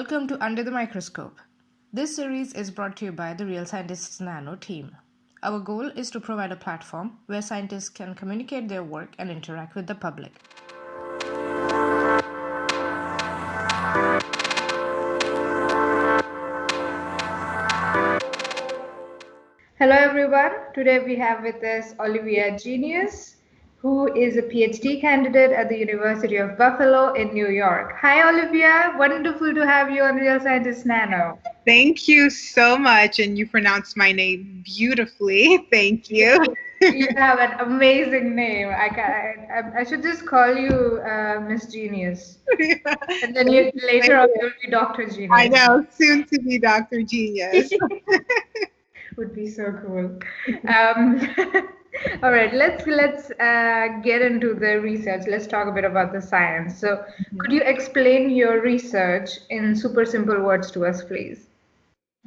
Welcome to Under the Microscope. This series is brought to you by the Real Scientists Nano team. Our goal is to provide a platform where scientists can communicate their work and interact with the public. Hello everyone. Today we have with us Olivia Geneus, who is a PhD candidate at the University of Buffalo in New York. Hi Olivia, wonderful to have you on Real Scientists Nano. Thank you so much, and you pronounced my name beautifully. Thank you. You have an amazing name. I should just call you Miss Genius, and then later on you'll be Dr. Genius. I know, soon to be Dr. Genius. Would be so cool. All right, let's get into the research. Let's talk a bit about the science. So, could you explain your research in super simple words to us, please?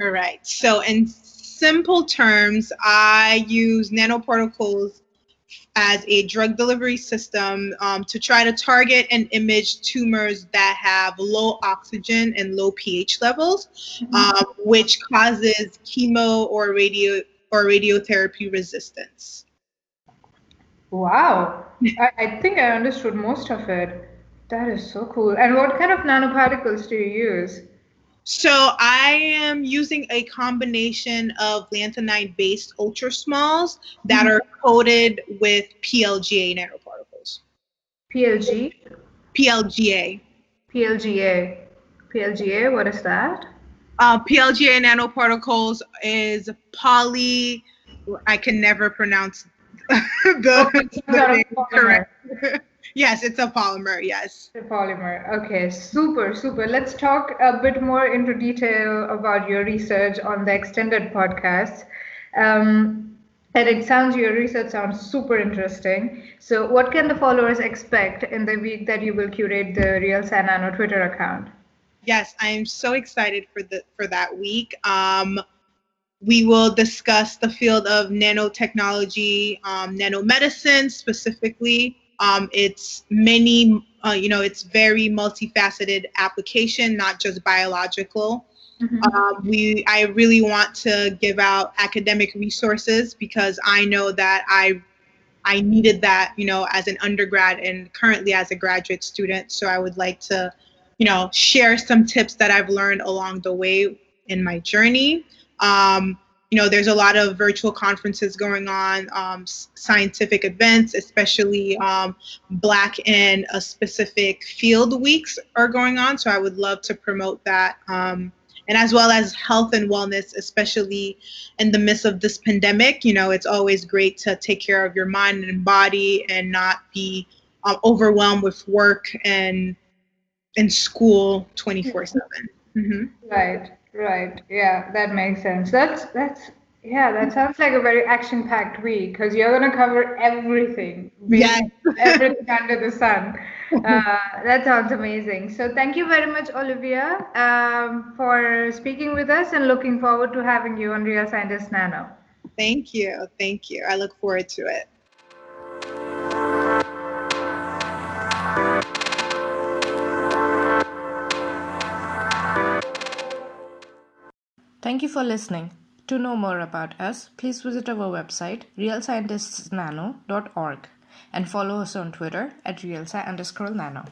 All right. So, in simple terms, I use nanoparticles as a drug delivery system to try to target and image tumors that have low oxygen and low pH levels, which causes chemo or radiotherapy resistance. Wow, I think I understood most of it. That is so cool. And what kind of nanoparticles do you use? So I am using a combination of lanthanide-based ultrasmalls that are coated with PLGA nanoparticles. PLG? PLGA. PLGA. PLGA, what is that? PLGA nanoparticles is poly. I can never pronounce the name correct. Yes, it's a polymer, yes. A polymer. Okay, super, super. Let's talk a bit more into detail about your research on the extended podcast. And it sounds, your research sounds super interesting. So what can the followers expect in the week that you will curate the Real Sci Nano Twitter account? Yes, I am so excited for that week. We will discuss the field of nanotechnology, nanomedicine specifically. It's many, it's very multifaceted application, not just biological. I really want to give out academic resources because I know that I needed that, as an undergrad and currently as a graduate student. So I would like to, share some tips that I've learned along the way in my journey. There's a lot of virtual conferences going on, scientific events, especially Black and a specific field weeks are going on. So I would love to promote that. And as well as health and wellness, especially in the midst of this pandemic, it's always great to take care of your mind and body and not be overwhelmed with work and school 24/7. Right. Yeah, that makes sense. That sounds like a very action-packed week because you're gonna cover everything. Yes. Everything under the sun. That sounds amazing. So thank you very much, Olivia, for speaking with us and looking forward to having you on Real Scientist Nano. Thank you. I look forward to it. Thank you for listening. To know more about us, please visit our website, realscientistsnano.org, and follow us on Twitter at realsci_nano.